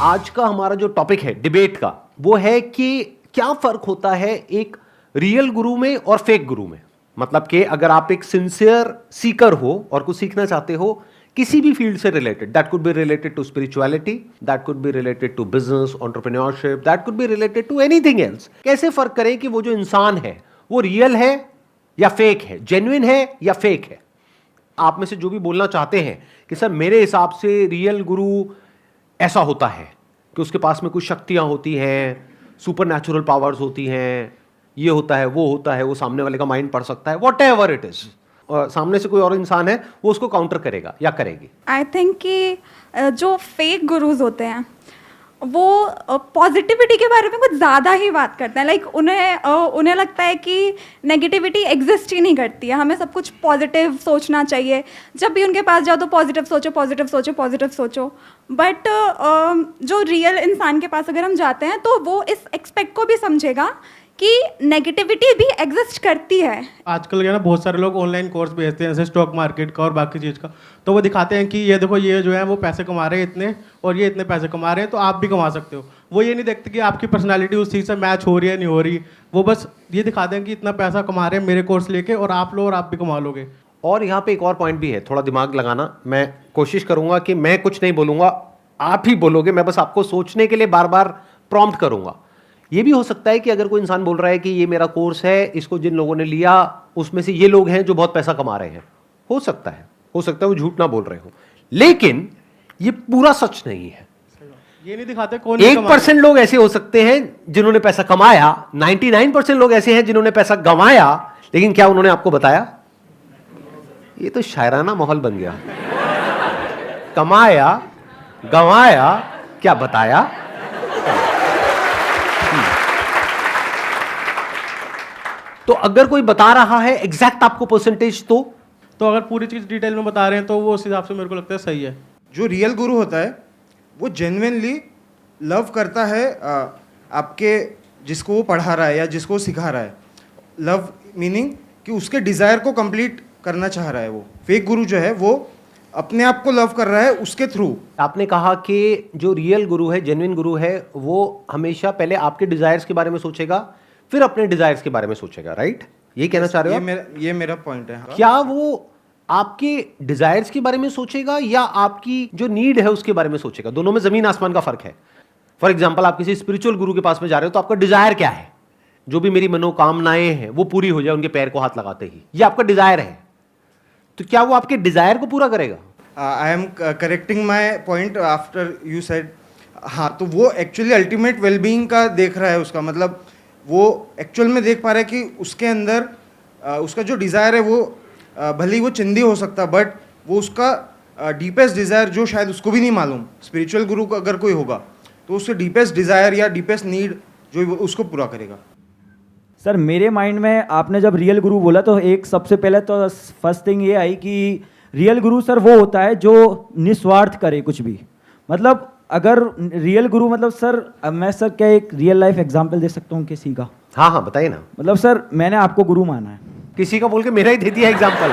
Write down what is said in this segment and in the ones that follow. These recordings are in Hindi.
आज का हमारा जो टॉपिक है डिबेट का, वो है कि क्या फर्क होता है एक रियल गुरु में और फेक गुरु में। मतलब कि अगर आप एक सिंसियर सीकर हो और कुछ सीखना चाहते हो किसी भी फील्ड से related, that could be related to spirituality, that could be related to business, entrepreneurship, that could be related to anything else, कैसे फर्क करें कि वो जो इंसान है वो रियल है या फेक है, जेन्युइन है या फेक है। आप में से जो भी बोलना चाहते हैं कि सर मेरे हिसाब से रियल गुरु ऐसा होता है कि उसके पास में कुछ शक्तियां होती हैं, सुपर नेचुरल पावर्स होती हैं, ये होता है, वो सामने वाले का माइंड पढ़ सकता है, वॉट एवर इट इज, और सामने से कोई और इंसान है वो उसको काउंटर करेगा या करेगी। आई थिंक कि जो फेक गुरुज होते हैं वो पॉजिटिविटी के बारे में कुछ ज़्यादा ही बात करते हैं। लाइक उन्हें लगता है कि नेगेटिविटी एग्जिस्ट ही नहीं करती है, हमें सब कुछ पॉजिटिव सोचना चाहिए। जब भी उनके पास जाओ तो पॉजिटिव सोचो, पॉजिटिव सोचो, पॉजिटिव सोचो। बट जो रियल इंसान के पास अगर हम जाते हैं तो वो इस एक्सपेक्ट को भी समझेगा कि नेगेटिविटी भी एग्जिस्ट करती है। आजकल क्या ना बहुत सारे लोग ऑनलाइन कोर्स भेजते हैं जैसे स्टॉक मार्केट का और बाकी चीज़ का, तो वो दिखाते हैं कि ये देखो ये जो है वो पैसे कमा रहे हैं इतने और ये इतने पैसे कमा रहे हैं तो आप भी कमा सकते हो। वो ये नहीं देखते कि आपकी पर्सनालिटी उस चीज़ से मैच हो रही है नहीं हो रही, वो बस ये दिखाते हैं कि इतना पैसा कमा रहे हैं मेरे कोर्स लेके और आप लो और आप भी कमा लोगे। और यहाँ पे एक और पॉइंट भी है, थोड़ा दिमाग लगाना। मैं कोशिश करूंगा कि मैं कुछ नहीं बोलूंगा, आप ही बोलोगे, मैं बस आपको सोचने के लिए बार बार प्रॉम्प्ट करूंगा। ये भी हो सकता है कि अगर कोई इंसान बोल रहा है कि ये मेरा कोर्स है, इसको जिन लोगों ने लिया उसमें से ये लोग हैं जो बहुत पैसा कमा रहे हैं, हो सकता है वो झूठ ना बोल रहे हो, लेकिन ये पूरा सच नहीं है। ये नहीं दिखाते कौन 1% लोग ऐसे हो सकते हैं जिन्होंने पैसा कमाया, 99% लोग ऐसे हैं जिन्होंने पैसा गंवाया, लेकिन क्या उन्होंने आपको बताया? ये तो शायराना माहौल बन गया। कमाया, गंवाया, क्या बताया? तो अगर कोई बता रहा है एग्जैक्ट आपको परसेंटेज, तो अगर पूरी चीज़ डिटेल में बता रहे हैं तो वो उस हिसाब से मेरे को लगता है सही है। जो रियल गुरु होता है वो जेन्युइनली लव करता है आपके जिसको वो पढ़ा रहा है या जिसको वो सिखा रहा है। लव मीनिंग कि उसके डिज़ायर को कंप्लीट करना चाह रहा है। वो फेक गुरु जो है वो अपने आप को लव कर रहा है उसके थ्रू। आपने कहा कि जो रियल गुरु है, जेन्युइन गुरु है, वो हमेशा पहले आपके डिजायर्स के बारे में सोचेगा, फिर अपने डिजायर्स के बारे में सोचेगा, राइट? ये कहना चाह रहे हो? ये मेरा पॉइंट है। हाँ। क्या वो आपके डिजायर्स के बारे में सोचेगा या आपकी जो नीड है उसके बारे में सोचेगा? दोनों में जमीन आसमान का फर्क है। फॉर एग्जाम्पल, आप किसी स्पिरिचुअल गुरु के पास में जा रहे हो तो आपका डिजायर क्या है? जो भी मेरी मनोकामनाएं हैं वो पूरी हो जाए उनके पैर को हाथ लगाते ही, ये आपका डिजायर है। तो क्या वो आपके डिजायर को पूरा करेगा? I am correcting my point after you said. हाँ, तो वो एक्चुअली अल्टीमेट वेलबींग का देख रहा है। उसका मतलब वो एक्चुअल में देख पा रहा है कि उसके अंदर उसका जो डिज़ायर है वो भले ही वो चिंदी हो सकता, बट वो उसका डीपेस्ट डिज़ायर जो शायद उसको भी नहीं मालूम, स्पिरिचुअल गुरु का अगर कोई होगा तो उसके डीपेस्ट डिज़ायर या डीपेस्ट नीड जो उसको पूरा करेगा। सर मेरे माइंड में आपने जब रियल गुरु बोला तो एक सबसे पहले तो फर्स्ट थिंग ये आई कि रियल गुरु सर वो होता है जो निस्वार्थ करे कुछ भी। मतलब अगर रियल गुरु मतलब सर मैं सर क्या एक रियल लाइफ एग्जांपल दे सकता हूँ किसी का? हाँ हाँ बताइए ना। मतलब सर मैंने आपको गुरु माना है, किसी का बोल के मेरा ही दे दिया एग्जांपल।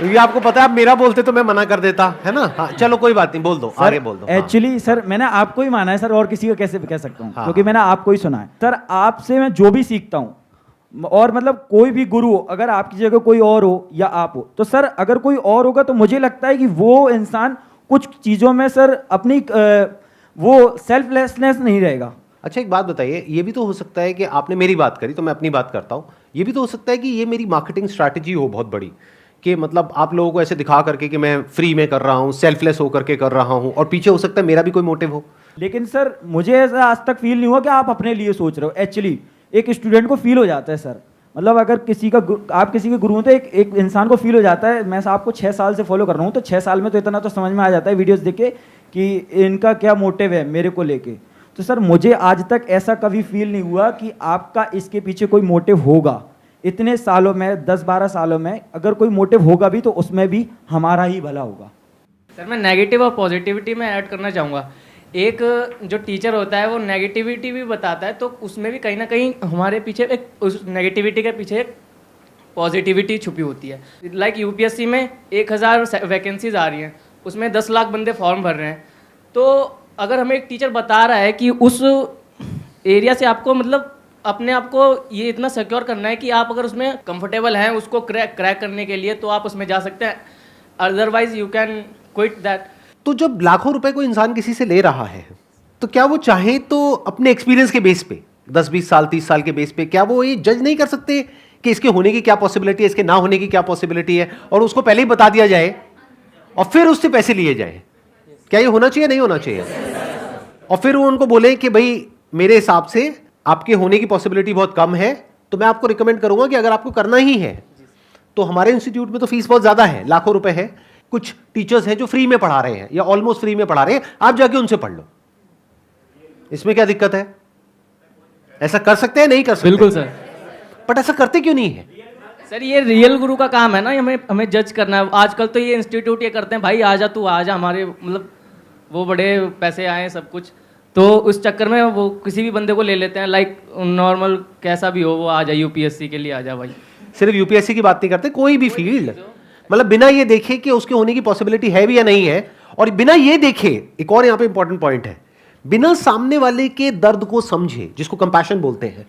ये आपको पता है आप मेरा बोलते तो मैं मना कर देता, है ना? हाँ चलो कोई बात नहीं, बोल दो, आगे बोल दो। एक्चुअली हाँ। सर मैंने आपको ही माना है सर, और किसी का कैसे कह सकता हूँ? हाँ। क्योंकि मैंने आपको ही सुना है सर। आपसे मैं जो भी सीखता हूँ, और मतलब कोई भी गुरु हो, अगर आपकी जगह कोई और हो या आप हो, तो सर अगर कोई और होगा तो मुझे लगता है कि वो इंसान कुछ चीज़ों में सर अपनी वो सेल्फलेसनेस नहीं रहेगा। अच्छा एक बात बताइए, ये भी तो हो सकता है कि आपने मेरी बात करी तो मैं अपनी बात करता हूँ, ये भी तो हो सकता है कि ये मेरी मार्केटिंग स्ट्रैटेजी हो बहुत बड़ी, कि मतलब आप लोगों को ऐसे दिखा करके कि मैं फ्री में कर रहा हूँ, सेल्फलेस होकर के कर रहा हूँ, और पीछे हो सकता है मेरा भी कोई मोटिव हो। लेकिन सर मुझे ऐसा आज तक फील नहीं हुआ कि आप अपने लिए सोच रहे हो। एक्चुअली एक स्टूडेंट को फील हो जाता है सर, मतलब अगर किसी का आप किसी के गुरु हो तो एक इंसान को फील हो जाता है। मैं आपको 6 साल से फॉलो कर रहा हूँ, तो 6 साल में तो इतना तो समझ में आ जाता है वीडियोस देख के कि इनका क्या मोटिव है मेरे को लेके। तो सर मुझे आज तक ऐसा कभी फील नहीं हुआ कि आपका इसके पीछे कोई मोटिव होगा। इतने सालों में 10-12 सालों में अगर कोई मोटिव होगा भी तो उसमें भी हमारा ही भला होगा। सर मैं नेगेटिव और पॉजिटिविटी में ऐड करना चाहूँगा। एक जो टीचर होता है वो नेगेटिविटी भी बताता है, तो उसमें भी कहीं ना कहीं हमारे पीछे एक उस नेगेटिविटी के पीछे एक पॉजिटिविटी छुपी होती है। लाइक यूपीएससी में 1000 वैकेंसीज आ रही हैं, उसमें 10 लाख बंदे फॉर्म भर रहे हैं, तो अगर हमें एक टीचर बता रहा है कि उस एरिया से आपको मतलब अपने आप को ये इतना सिक्योर करना है कि आप अगर उसमें कंफर्टेबल हैं उसको क्रैक करने के लिए, तो आप उसमें जा सकते हैं, otherwise you can quit that. तो जब लाखों रुपए को इंसान किसी से ले रहा है, तो क्या वो चाहे तो अपने एक्सपीरियंस के बेस पे 10-20 साल 30 साल के बेस पे क्या वो ये जज नहीं कर सकते कि इसके होने की क्या पॉसिबिलिटी है, इसके ना होने की क्या पॉसिबिलिटी है, और उसको पहले ही बता दिया जाए और फिर उससे पैसे लिए जाए? क्या ये होना चाहिए, नहीं होना चाहिए? और फिर वो उनको बोले कि भाई मेरे हिसाब से आपके होने की पॉसिबिलिटी बहुत कम है, तो मैं आपको रिकमेंड करूंगा कि अगर आपको करना ही है तो हमारे इंस्टीट्यूट में तो फीस बहुत ज्यादा है, लाखों रुपए है, कुछ टीचर्स हैं जो फ्री में पढ़ा रहे हैं या ऑलमोस्ट फ्री में पढ़ा रहे हैं, आप जाके उनसे पढ़ लो, इसमें क्या दिक्कत है? ऐसा कर सकते हैं, नहीं कर सकते? बिल्कुल सर। बट ऐसा करते क्यों नहीं है? सर ये रियल गुरु का काम है ना, हमें जज करना है। आजकल तो ये इंस्टीट्यूट ये करते हैं, भाई आजा तू आजा, हमारे मतलब वो बड़े पैसे आए सब कुछ, तो उस चक्कर में वो किसी भी बंदे को ले लेते हैं, लाइक नॉर्मल कैसा भी हो वो आ जाए, यूपीएससी के लिए आ जा भाई। सिर्फ यूपीएससी की बात नहीं करते, कोई भी फील्ड, मतलब बिना ये देखे कि उसके होने की पॉसिबिलिटी है भी या नहीं है, और बिना ये देखे, एक और यहां पे इंपॉर्टेंट पॉइंट है, बिना सामने वाले के दर्द को समझे, जिसको कंपैशन बोलते हैं,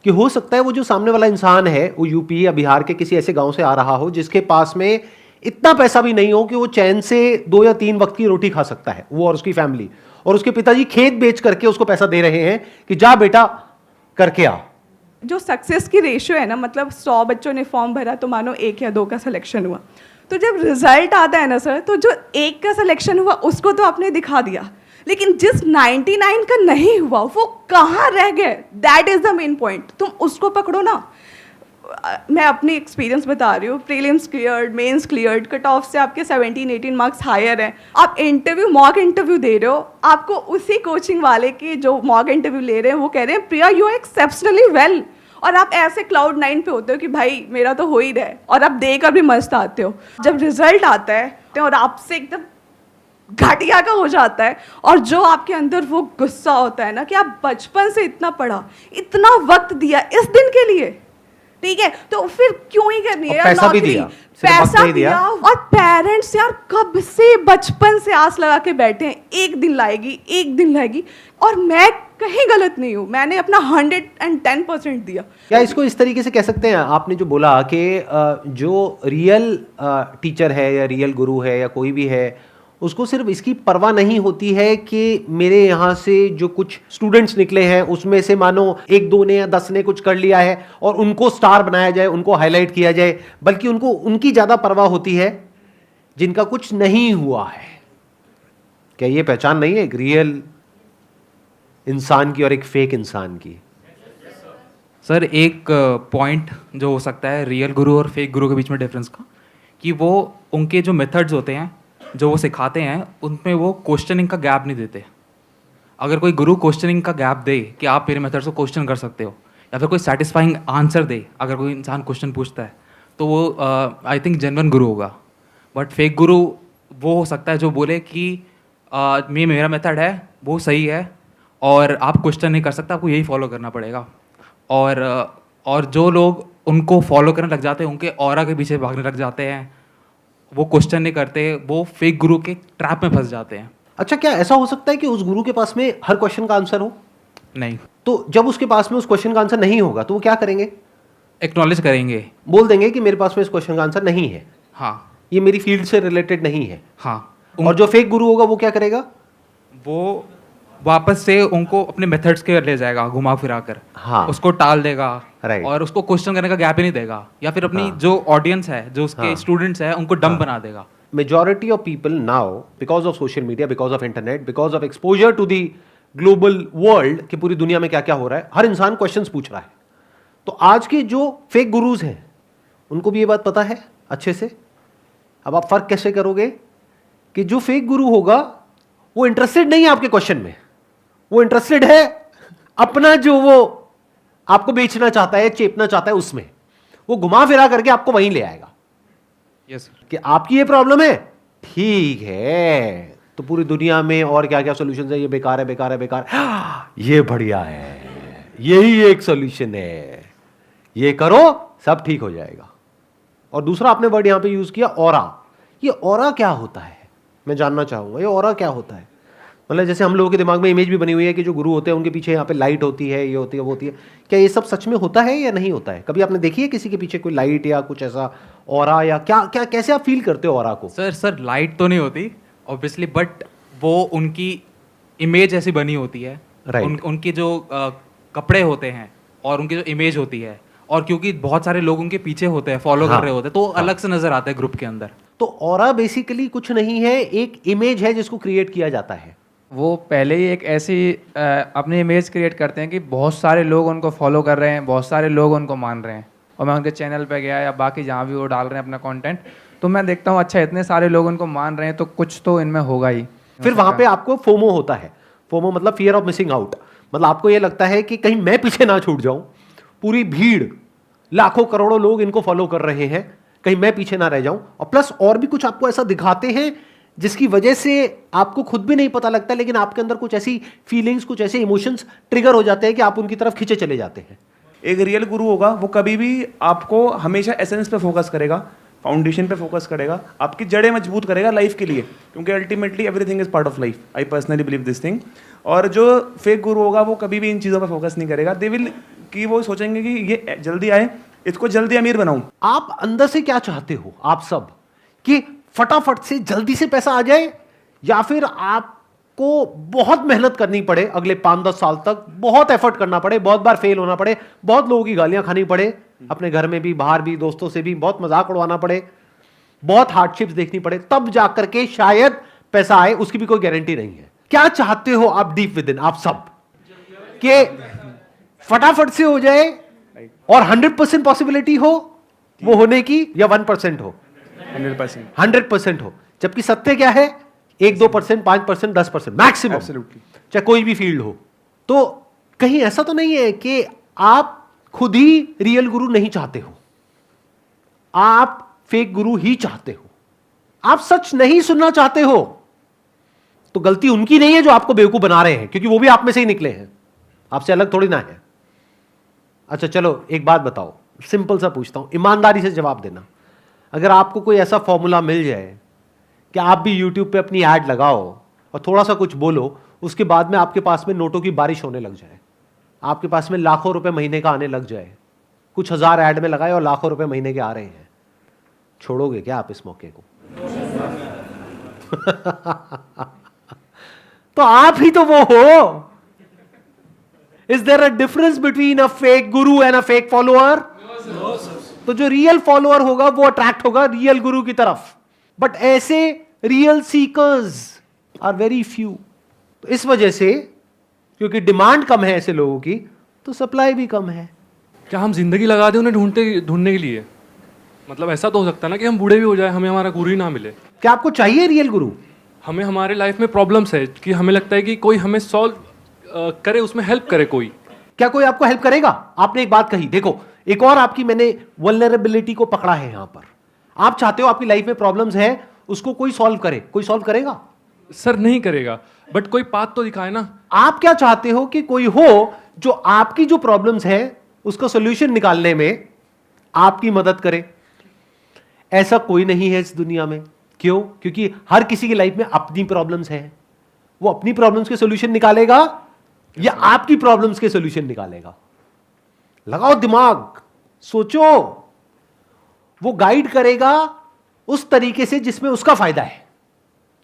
कि हो सकता है वो जो सामने वाला इंसान है वो यूपी या बिहार के किसी ऐसे गांव से आ रहा हो जिसके पास में इतना पैसा भी नहीं हो कि वो चैन से 2 या 3 वक्त की रोटी खा सकता है, वो और उसकी फैमिली, और उसके पिताजी खेत बेच करके उसको पैसा दे रहे हैं कि जा बेटा करके आ। जो सक्सेस की रेशियो है ना, मतलब 100 बच्चों ने फॉर्म भरा तो मानो 1 या 2 का सिलेक्शन हुआ, तो जब रिजल्ट आता है ना सर, तो जो 1 का सिलेक्शन हुआ उसको तो आपने दिखा दिया, लेकिन जिस 99 का नहीं हुआ वो कहाँ रह गए, that is the main point. तुम उसको पकड़ो ना। मैं अपनी एक्सपीरियंस बता रही हूँ, prelims cleared, mains cleared, cut off से आपके 17-18 मार्क्स हायर हैं, आप इंटरव्यू मॉक इंटरव्यू दे रहे हो, आपको उसी कोचिंग वाले की जो मॉक इंटरव्यू ले रहे हैं वो कह रहे हैं प्रिया यू आर एक्सेप्शनली वेल, और आप ऐसे क्लाउड 9 पे होते हो कि भाई मेरा तो हो ही रहा है, और आप देकर भी मस्त आते हो। जब रिजल्ट आता है और आपसे एकदम घटिया का हो जाता है, और जो आपके अंदर वो गुस्सा होता है ना कि आप बचपन से इतना पढ़ा, इतना वक्त दिया इस दिन के लिए, ठीक है, तो फिर क्यों ही करनी है यार पैसा भी नौकरी? दिया, सिर्फ वक्त पैसा नहीं दिया। और पेरेंट्स यार कब से बचपन से आस लगा के बैठे हैं, एक दिन लाएगी एक दिन लाएगी, और मैं कहीं गलत नहीं हूँ, मैंने अपना 110% दिया। क्या इसको इस तरीके से कह सकते हैं, आपने जो बोला कि जो रियल टीचर है या रियल गुरु है या कोई भी है, उसको सिर्फ इसकी परवाह नहीं होती है कि मेरे यहाँ से जो कुछ स्टूडेंट्स निकले हैं उसमें से मानो 1-2 ने या 10 ने कुछ कर लिया है और उनको स्टार बनाया जाए, उनको हाईलाइट किया जाए, बल्कि उनको उनकी ज़्यादा परवाह होती है जिनका कुछ नहीं हुआ है। क्या ये पहचान नहीं है एक रियल इंसान की और एक फेक इंसान की? सर एक पॉइंट जो हो सकता है रियल गुरु और फेक गुरु के बीच में डिफरेंस का, कि वो उनके जो मेथड्स होते हैं जो वो सिखाते हैं उनमें वो क्वेश्चनिंग का गैप नहीं देते। अगर कोई गुरु क्वेश्चनिंग का गैप दे कि आप मेरे मेथड्स को क्वेश्चन कर सकते हो, या फिर कोई सेटिस्फाइंग आंसर दे अगर कोई इंसान क्वेश्चन पूछता है, तो वो आई थिंक जेन्युइन गुरु होगा। बट फेक गुरु वो हो सकता है जो बोले कि मेरा मेथड है वो सही है और आप क्वेश्चन नहीं कर सकते, आपको यही फॉलो करना पड़ेगा। और जो लोग उनको फॉलो करने लग जाते हैं, उनके ऑरा के पीछे भागने लग जाते हैं, वो क्वेश्चन नहीं करते, वो फेक गुरु के ट्रैप में फंस जाते हैं। अच्छा, क्या ऐसा हो सकता है कि उस गुरु के पास में हर क्वेश्चन का आंसर हो? नहीं। तो जब उसके पास में उस क्वेश्चन का आंसर नहीं होगा तो वो क्या करेंगे? एक्नॉलेज करेंगे, बोल देंगे कि मेरे पास में इस क्वेश्चन का आंसर नहीं है, हाँ ये मेरी फील्ड से रिलेटेड नहीं है। हाँ। और जो फेक गुरु होगा वो क्या करेगा? वो वापस से उनको अपने मेथड्स के ले जाएगा घुमा फिरा कर, हाँ। उसको टाल देगा, राइट। और उसको क्वेश्चन करने का गैप ही नहीं देगा, या फिर अपनी हाँ। जो ऑडियंस है, जो उसके हाँ। स्टूडेंट्स हैं, उनको डम बना देगा। Majority of people now, because of social media, because of internet, because of exposure to the global world, कि पूरी दुनिया में क्या क्या हो रहा है, हर इंसान क्वेश्चंस पूछ रहा है। तो आज के जो फेक गुरुज हैं उनको भी ये बात पता है अच्छे से। अब आप फर्क कैसे करोगे कि जो फेक गुरु होगा वो इंटरेस्टेड नहीं है आपके क्वेश्चन में, वो इंटरेस्टेड है अपना जो वो आपको बेचना चाहता है, चेपना चाहता है, उसमें वो घुमा फिरा करके आपको वहीं ले आएगा। यस। कि आपकी ये प्रॉब्लम है, ठीक है, तो पूरी दुनिया में और क्या क्या सॉल्यूशंस है, ये बेकार है, बेकार है, बेकार है, ये बढ़िया है, यही एक सॉल्यूशन है, ये करो सब ठीक हो जाएगा। और दूसरा आपने वर्ड यहां पे यूज किया, ऑरा। ये ऑरा क्या होता है मैं जानना चाहूंगा, ये ऑरा क्या होता है? मतलब जैसे हम लोगों के दिमाग में इमेज भी बनी हुई है कि जो गुरु होते हैं उनके पीछे यहाँ पे लाइट होती है, ये होती है, वो होती है। क्या ये सब सच में होता है या नहीं होता है? कभी आपने देखी है किसी के पीछे कोई लाइट या कुछ ऐसा ऑरा, या क्या क्या कैसे आप फील करते हो ऑरा को? सर लाइट तो नहीं होती ऑब्वियसली, बट वो उनकी इमेज ऐसी बनी होती है। Right. उनके जो कपड़े होते हैं और उनकी जो इमेज होती है, और क्योंकि बहुत सारे लोग उनके पीछे होते हैं, फॉलो हाँ, कर रहे होते हैं, तो अलग से नजर आता है ग्रुप के अंदर। तो ऑरा बेसिकली कुछ नहीं है, एक इमेज है जिसको क्रिएट किया जाता है। वो पहले ही एक ऐसी अपनी इमेज क्रिएट करते हैं कि बहुत सारे लोग उनको फॉलो कर रहे हैं, बहुत सारे लोग उनको मान रहे हैं। और मैं उनके चैनल पे गया या बाकी जहाँ भी वो डाल रहे हैं अपना कंटेंट, तो मैं देखता हूँ अच्छा इतने सारे लोग उनको मान रहे हैं तो कुछ तो इनमें होगा ही। फिर वहां पे आपको फोमो होता है। फोमो मतलब फियर ऑफ मिसिंग आउट। मतलब आपको ये लगता है कि कहीं मैं पीछे ना छूट जाऊं, पूरी भीड़ लाखों करोड़ों लोग इनको फॉलो कर रहे हैं, कहीं मैं पीछे ना रह जाऊं। और प्लस और भी कुछ आपको ऐसा दिखाते हैं जिसकी वजह से आपको खुद भी नहीं पता लगता, लेकिन आपके अंदर कुछ ऐसी फीलिंग्स, कुछ ऐसे इमोशंस ट्रिगर हो जाते हैं कि आप उनकी तरफ खींचे चले जाते हैं। एक रियल गुरु होगा वो कभी भी आपको हमेशा एसेंस पे फोकस करेगा, फाउंडेशन पे फोकस करेगा, आपकी जड़ें मजबूत करेगा लाइफ के लिए, क्योंकि ultimately everything is part of life. I personally believe this thing. और जो फेक गुरु होगा वो कभी भी इन चीज़ों पे फोकस नहीं करेगा। दे विल कि वो सोचेंगे कि ये जल्दी आए, इसको जल्दी अमीर बनाऊं। आप अंदर से क्या चाहते हो आप सब, कि फटाफट से जल्दी से पैसा आ जाए, या फिर आपको बहुत मेहनत करनी पड़े अगले 5-10 साल तक, बहुत एफर्ट करना पड़े, बहुत बार फेल होना पड़े, बहुत लोगों की गालियां खानी पड़े, अपने घर में भी, बाहर भी, दोस्तों से भी बहुत मजाक उड़वाना पड़े, बहुत हार्डशिप्स देखनी पड़े, तब जाकर के शायद पैसा आए? उसकी भी कोई गारंटी नहीं है। क्या चाहते हो आप डीप विद इन, आप सब, कि फटाफट से हो जाए और 100% पॉसिबिलिटी हो वो होने की, या 1% हो? 100% हो। जबकि सत्य क्या है? 1-2%, 5%, 10% मैक्सिमम, चाहे कोई भी फील्ड हो। तो कहीं ऐसा तो नहीं है कि आप खुद ही रियल गुरु नहीं चाहते हो, आप फेक गुरु ही चाहते हो, आप सच नहीं सुनना चाहते हो? तो गलती उनकी नहीं है जो आपको बेवकूफ बना रहे हैं, क्योंकि वो भी आप में से ही निकले हैं, आपसे अलग थोड़ी ना है। अच्छा चलो एक बात बताओ, सिंपल सा पूछता हूं, ईमानदारी से जवाब देना। अगर आपको कोई ऐसा फॉर्मूला मिल जाए कि आप भी यूट्यूब पे अपनी ऐड लगाओ और थोड़ा सा कुछ बोलो, उसके बाद में आपके पास में नोटों की बारिश होने लग जाए, आपके पास में लाखों रुपए महीने का आने लग जाए, कुछ हजार ऐड में लगाए और लाखों रुपए महीने के आ रहे हैं, छोड़ोगे क्या आप इस मौके को? तो आप ही तो वो हो। Is there a difference between a fake guru and a fake follower? तो जो रियल फॉलोअर होगा वो अट्रैक्ट होगा रियल गुरु की तरफ, बट ऐसे real seekers are very few. तो इस वजह से, क्योंकि डिमांड कम है ऐसे लोगों की, तो सप्लाई भी कम है। क्या हम जिंदगी लगा दें उन्हें ढूंढने के लिए? मतलब ऐसा तो हो सकता है ना कि हम बूढ़े भी हो जाए, हमें हमारा गुरु ही ना मिले। क्या आपको चाहिए रियल गुरु? हमें हमारे लाइफ में प्रॉब्लम्स है कि हमें लगता है कि कोई हमें सॉल्व करे, उसमें हेल्प करे कोई। क्या कोई आपको हेल्प करेगा? आपने एक बात कही, देखो एक और आपकी मैंने वल्नरेबिलिटी को पकड़ा है यहां पर। आप चाहते हो आपकी लाइफ में प्रॉब्लम्स है, उसको कोई सॉल्व करे, कोई सॉल्व करेगा? सर नहीं करेगा, बट कोई पाथ तो दिखाए ना। आप क्या चाहते हो कि कोई हो जो आपकी जो प्रॉब्लम्स है उसका सॉल्यूशन निकालने में आपकी मदद करे? ऐसा कोई नहीं है इस दुनिया में। क्यों? क्योंकि हर किसी की लाइफ में अपनी प्रॉब्लम्स है। वो अपनी प्रॉब्लम्स के सॉल्यूशन निकालेगा या आपकी प्रॉब्लम्स के सॉल्यूशन निकालेगा? लगाओ दिमाग, सोचो। वो गाइड करेगा उस तरीके से जिसमें उसका फायदा है।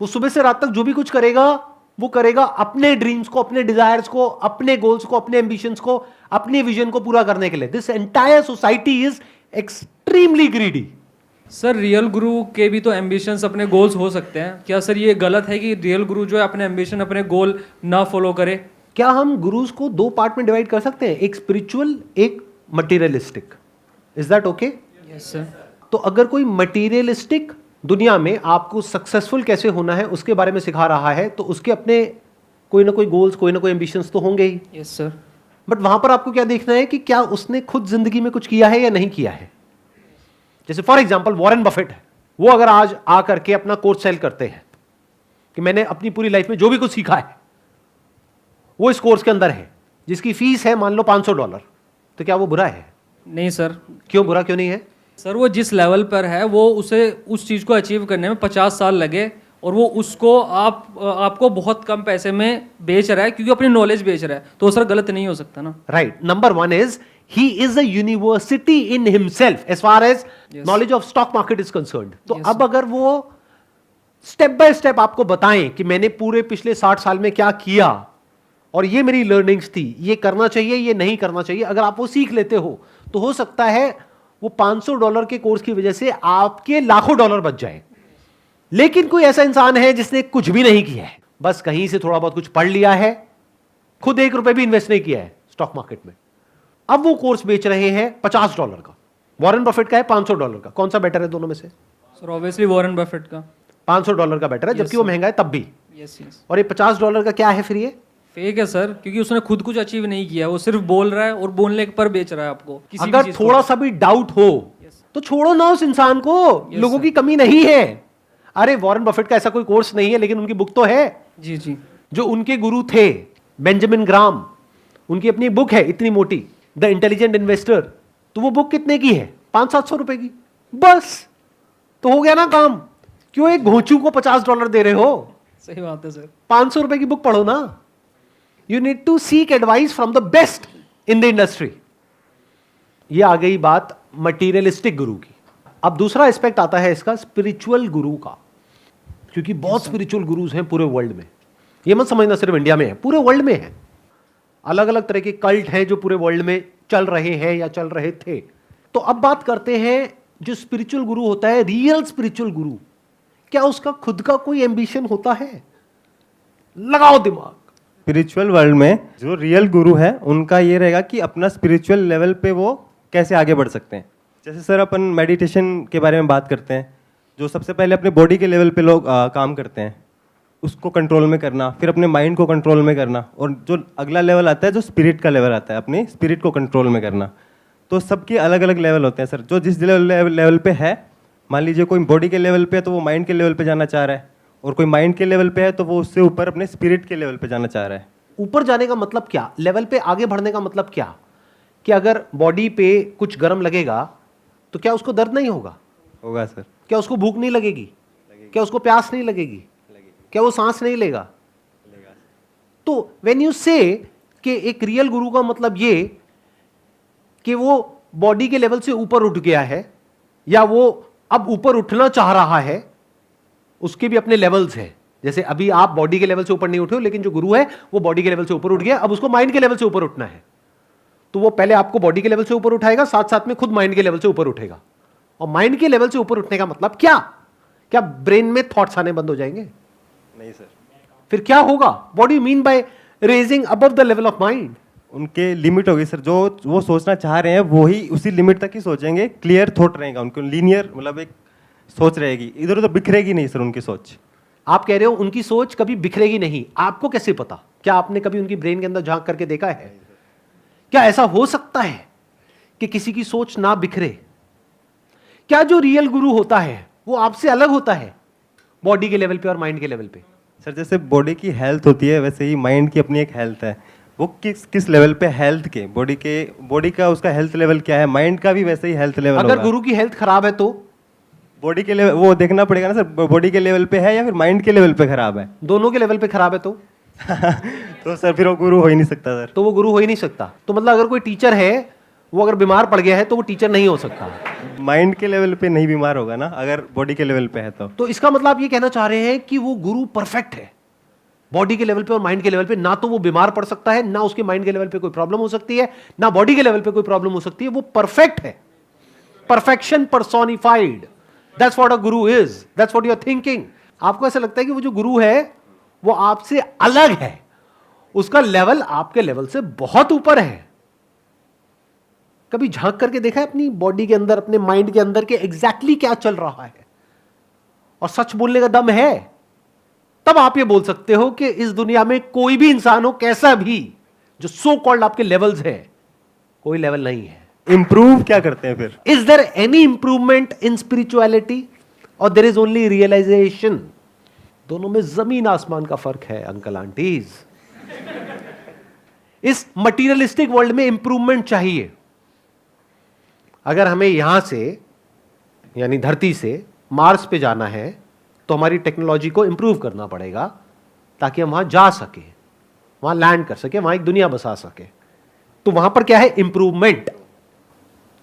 वो सुबह से रात तक जो भी कुछ करेगा वो करेगा अपने ड्रीम्स को, अपने डिजायर्स को, अपने गोल्स को, अपने एम्बिशंस को, अपने विजन को पूरा करने के लिए। This entire society is extremely greedy. Sir real गुरु के भी तो एम्बिशंस, अपने गोल्स हो सकते हैं। क्या सर ये गलत है कि रियल गुरु जो है अपने एम्बिशन, अपने गोल ना फॉलो करे? क्या हम गुरुज को दो पार्ट में डिवाइड कर सकते हैं, एक स्पिरिचुअल, एक materialistic? Is that okay? Yes sir. तो अगर कोई मटेरियलिस्टिक दुनिया में आपको सक्सेसफुल कैसे होना है उसके बारे में सिखा रहा है, तो उसके अपने कोई ना कोई गोल्स, कोई ना कोई एम्बिशंस तो होंगे ही। Yes sir. बट वहां पर आपको क्या देखना है कि क्या उसने खुद जिंदगी में कुछ किया है या नहीं किया है। जैसे फॉर एग्जांपल वॉरेन बफेट है, वो अगर आज आकर के अपना कोर्स सेल करते हैं कि मैंने अपनी पूरी लाइफ में जो भी कुछ सीखा है वो इस कोर्स के अंदर है, जिसकी फीस है मान लो $500, तो क्या वो बुरा है? नहीं सर। क्यों बुरा क्यों नहीं है? सर वो जिस लेवल पर है, वो उसे उस चीज़ को अचीव करने में 50 साल लगे और वो उसको आपको बहुत कम पैसे में बेच रहा है क्योंकि अपनी नॉलेज बेच रहा है, तो सर गलत नहीं हो सकता ना? Right, number one is he is a university in himself as far as knowledge of stock market is concerned. तो अब अगर वो स्टेप बाय स्टेप आपको बताएं कि मैंने पूरे पिछले 60 साल में क्या किया और ये मेरी लर्निंग्स थी, ये करना चाहिए, ये नहीं करना चाहिए, अगर आप वो सीख लेते हो तो हो सकता है वो $500 के कोर्स की वजह से आपके लाखों डॉलर बच जाए। लेकिन कोई ऐसा इंसान है जिसने कुछ भी नहीं किया है, बस कहीं से थोड़ा बहुत कुछ पढ़ लिया है, खुद $1 भी इन्वेस्ट नहीं किया है स्टॉक मार्केट में, अब वो कोर्स बेच रहे हैं $50 का, वॉरेन बफेट का है $500 का, कौन सा बेटर है दोनों में से? सर ऑब्वियसली वॉरेन बफेट का। $500 का बेटर है, जबकि वो महंगा है तब भी। Yes yes. और ये $50 का क्या है फिर? ये फेक है सर, क्योंकि उसने खुद कुछ अचीव नहीं किया, वो सिर्फ बोल रहा है और बोलने पर बेच रहा है आपको। किसी भी अगर चीज को। थोड़ा सा भी डाउट हो तो छोड़ो ना उस इंसान को, लोगों की कमी नहीं है। अरे वॉरेन बफेट का ऐसा कोई कोर्स नहीं है, लेकिन उनकी बुक तो है। जी जी। जो उनके गुरु थे बेंजामिन ग्राम, उनकी अपनी बुक है इतनी मोटी, द इंटेलिजेंट इन्वेस्टर, तो वो बुक कितने की है? 500-700 रुपए की, बस तो हो गया ना काम। क्यों एक घोंचू को $50 दे रहे हो? सही बात है सर। 500 रुपए की बुक पढ़ो ना। You need to seek advice from the best in the industry. ये आ गई बात मटीरियलिस्टिक गुरु की। अब दूसरा एस्पेक्ट आता है इसका स्पिरिचुअल गुरु का, क्योंकि बहुत स्पिरिचुअल गुरुज हैं पूरे वर्ल्ड में। ये मत समझना सिर्फ इंडिया में है, पूरे वर्ल्ड में है। अलग अलग तरह के कल्ट हैं जो पूरे वर्ल्ड में चल रहे हैं या चल रहे थे। तो अब बात करते हैं जो स्पिरिचुअल गुरु होता है, रियल स्पिरिचुअल गुरु, क्या उसका खुद का कोई एम्बिशन होता है? लगाओ दिमाग। स्पिरिचुअल वर्ल्ड में जो रियल गुरु है उनका ये रहेगा कि अपना स्पिरिचुअल लेवल पे वो कैसे आगे बढ़ सकते हैं। जैसे सर अपन मेडिटेशन के बारे में बात करते हैं, जो सबसे पहले अपने बॉडी के लेवल पे लोग काम करते हैं, उसको कंट्रोल में करना, फिर अपने माइंड को कंट्रोल में करना, और जो अगला लेवल आता है जो स्पिरिट का लेवल आता है, अपनी स्पिरिट को कंट्रोल में करना। तो सबके अलग अलग लेवल होते हैं सर। जो जिस लेवल पे है, मान लीजिए कोई बॉडी के लेवल पे है तो वो माइंड के लेवल पे जाना चाह रहा है, और कोई माइंड के लेवल पे है तो वो उससे ऊपर अपने स्पिरिट के लेवल पे जाना चाह रहा है। ऊपर जाने का मतलब क्या? लेवल पे आगे बढ़ने का मतलब क्या? कि अगर बॉडी पे कुछ गर्म लगेगा तो क्या उसको दर्द नहीं होगा? होगा सर। क्या उसको भूख नहीं लगेगी? क्या उसको प्यास नहीं लगेगी? क्या वो सांस नहीं लेगा? तो व्हेन यू से कि एक रियल गुरु का मतलब ये कि वो बॉडी के लेवल से ऊपर उठ गया है, या वो अब ऊपर उठना चाह रहा है, उसके भी अपने लेवल्स हैं। जैसे अभी आप बॉडी के लेवल से ऊपर नहीं उठे हो, लेकिन जो गुरु है वो बॉडी के लेवल से ऊपर उठ गया, अब उसको माइंड के लेवल से ऊपर उठना है। तो वो पहले आपको बॉडी के लेवल से ऊपर उठाएगा, साथ साथ में खुद माइंड के लेवल से ऊपर उठेगा। और माइंड के लेवल से ऊपर उठने का मतलब क्या? क्या ब्रेन में थॉट्स आने बंद हो जाएंगे? नहीं सर। फिर क्या होगा? What do you mean by raising above the level of mind? उनके लिमिट होगी सर, जो वो सोचना चाह रहे हैं वो ही उसी लिमिट तक ही सोचेंगे। क्लियर थॉट रहेगा उनको, लीनियर मतलब एक सोच रहेगी, इधर उधर बिखरेगी नहीं सर उनकी सोच। आप कह रहे हो उनकी सोच कभी बिखरेगी नहीं, आपको कैसे पता? क्या आपने कभी उनकी ब्रेन के अंदर झांक करके देखा है? क्या ऐसा हो सकता है कि किसी की सोच ना बिखरे? क्या जो रियल गुरु होता है वो आपसे अलग होता है बॉडी के लेवल पे और माइंड के लेवल पे? सर जैसे बॉडी की हेल्थ होती है वैसे ही माइंड की अपनी एक हेल्थ है। वो किस लेवल पे हेल्थ के बॉडी का उसका हेल्थ लेवल क्या है, माइंड का भी वैसे ही हेल्थ लेवल अगर होगा। गुरु की हेल्थ खराब है तो बॉडी के लेवल वो देखना पड़ेगा ना सर, बॉडी के लेवल पे है या फिर माइंड के लेवल पे खराब है। दोनों के लेवल पे खराब है तो तो सर फिर वो गुरु हो ही नहीं सकता सर। तो वो गुरु हो ही नहीं सकता। तो मतलब अगर कोई टीचर है, वो अगर बीमार पड़ गया है तो वो टीचर नहीं हो सकता। माइंड के लेवल पे नहीं बीमार होगा ना, अगर बॉडी के लेवल पे है तो इसका मतलब आप ये कहना चाह रहे हैं कि वो गुरु परफेक्ट है बॉडी के लेवल पे और माइंड के लेवल पे। ना तो वो बीमार पड़ सकता है, ना उसके माइंड के लेवल पे कोई प्रॉब्लम हो सकती है, ना बॉडी के लेवल पे कोई प्रॉब्लम हो सकती है। वो परफेक्ट है, perfection personified. That's what a guru is, that's what you are thinking. आपको ऐसा लगता है कि वो जो गुरु है वो आपसे अलग है, उसका लेवल आपके लेवल से बहुत ऊपर है। कभी झांक करके देखा है अपनी बॉडी के अंदर, अपने माइंड के अंदर के एग्जैक्टली क्या चल रहा है? और सच बोलने का दम है, तब आप ये बोल सकते हो कि इस दुनिया में कोई भी इंसान हो कैसा भी, जो सो कॉल्ड आपके लेवल्स है, कोई लेवल नहीं है। इंप्रूव क्या करते हैं फिर? Is there any improvement in spirituality और देयर इज ओनली रियलाइजेशन? दोनों में जमीन आसमान का फर्क है अंकल आंटीज। इस मटीरियलिस्टिक वर्ल्ड में इंप्रूवमेंट चाहिए। अगर हमें यहां से यानी धरती से मार्स पे जाना है तो हमारी टेक्नोलॉजी को इंप्रूव करना पड़ेगा ताकि हम वहां जा सके, वहां लैंड कर सके, वहां एक दुनिया बसा सके। तो वहां पर क्या है? इंप्रूवमेंट।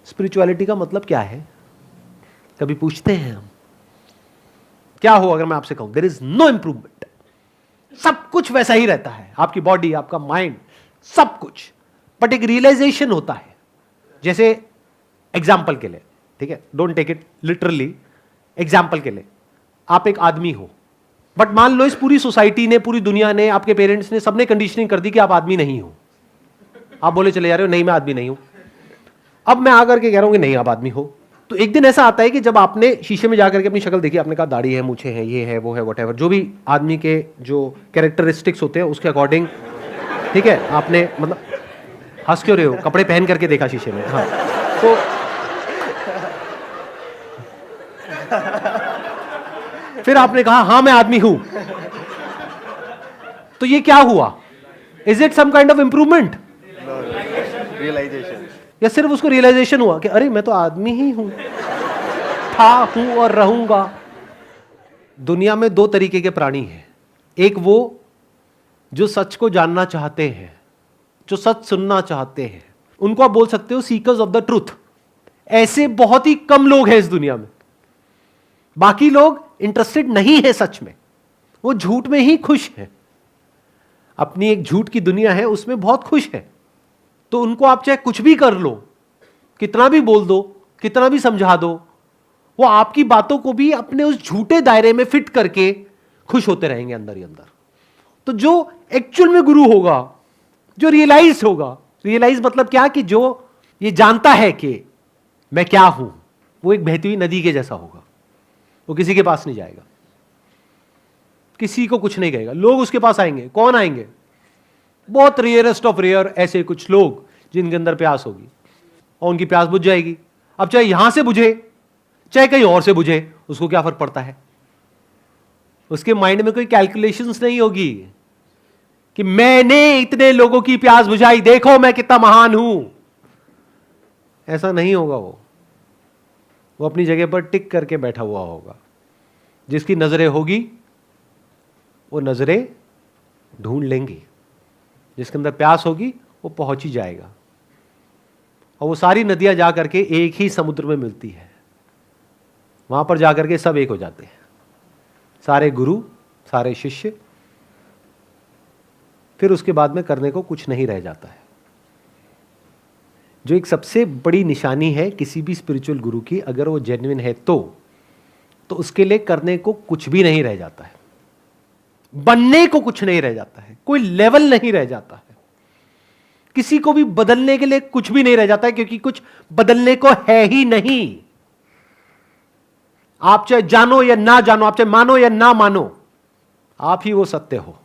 स्पिरिचुअलिटी का मतलब क्या है? कभी पूछते हैं हम क्या हो अगर मैं आपसे कहूं देयर इज नो इंप्रूवमेंट, सब कुछ वैसा ही रहता है, आपकी बॉडी, आपका माइंड, सब कुछ, बट एक रियलाइजेशन होता है। जैसे एग्जाम्पल के लिए, ठीक है, don't take it literally, example के लिए आप एक आदमी हो, बट मान लो इस पूरी सोसाइटी ने, पूरी दुनिया ने, आपके पेरेंट्स ने, सबने कंडीशनिंग कर दी कि आप आदमी नहीं हो। आप बोले चले जा रहे हो नहीं मैं आदमी नहीं हूं। अब मैं आकर के कह रहा हूं कि नहीं आप आदमी हो। तो एक दिन ऐसा आता है कि जब आपने शीशे में जाकर के अपनी शक्ल देखी, आपने कहा दाढ़ी है, मूछें हैं, ये है, वो है, व्हाटएवर, जो भी आदमी के जो कैरेक्टरिस्टिक्स होते हैं उसके अकॉर्डिंग, ठीक है, आपने मतलब हंस क्यों रहे हो? कपड़े पहन करके देखा शीशे में। हाँ, तो फिर आपने कहा हाँ मैं आदमी हूं। तो ये क्या हुआ? Is it some kind of improvement? Realisation. या सिर्फ उसको रियलाइजेशन हुआ कि अरे मैं तो आदमी ही हूं, था, हूं और रहूंगा। दुनिया में दो तरीके के प्राणी हैं। एक वो जो सच को जानना चाहते हैं, जो सच सुनना चाहते हैं, उनको आप बोल सकते हो सीकर्स ऑफ द ट्रूथ। ऐसे बहुत ही कम लोग हैं इस दुनिया में। बाकी लोग इंटरेस्टेड नहीं है सच में, वो झूठ में ही खुश है, अपनी एक झूठ की दुनिया है उसमें बहुत खुश है। तो उनको आप चाहे कुछ भी कर लो, कितना भी बोल दो, कितना भी समझा दो, वो आपकी बातों को भी अपने उस झूठे दायरे में फिट करके खुश होते रहेंगे अंदर ही अंदर। तो जो एक्चुअल में गुरु होगा, जो रियलाइज होगा, रियलाइज मतलब क्या कि जो ये जानता है कि मैं क्या हूं, वो एक बहती हुई नदी के जैसा होगा। वो किसी के पास नहीं जाएगा, किसी को कुछ नहीं कहेगा। लोग उसके पास आएंगे, कौन आएंगे? बहुत रेयरेस्ट ऑफ रेयर ऐसे कुछ लोग जिनके अंदर प्यास होगी और उनकी प्यास बुझ जाएगी। अब चाहे यहां से बुझे चाहे कहीं और से बुझे, उसको क्या फर्क पड़ता है? उसके माइंड में कोई कैलकुलेशंस नहीं होगी कि मैंने इतने लोगों की प्यास बुझाई, देखो मैं कितना महान हूं। ऐसा नहीं होगा। वो अपनी जगह पर टिक करके बैठा हुआ होगा। जिसकी नजरें होगी वो नजरें ढूंढ लेंगी, जिसके अंदर प्यास होगी वो पहुंच ही जाएगा। और वो सारी नदियां जाकर के एक ही समुद्र में मिलती है, वहां पर जाकर के सब एक हो जाते हैं, सारे गुरु, सारे शिष्य। फिर उसके बाद में करने को कुछ नहीं रह जाता है। जो एक सबसे बड़ी निशानी है किसी भी स्पिरिचुअल गुरु की, अगर वो जेन्युइन है तो उसके लिए करने को कुछ भी नहीं रह जाता है, बनने को कुछ नहीं रह जाता है, कोई लेवल नहीं रह जाता है, किसी को भी बदलने के लिए कुछ भी नहीं रह जाता है, क्योंकि कुछ बदलने को है ही नहीं। आप चाहे जानो या ना जानो, आप चाहे मानो या ना मानो, आप ही वो सत्य हो।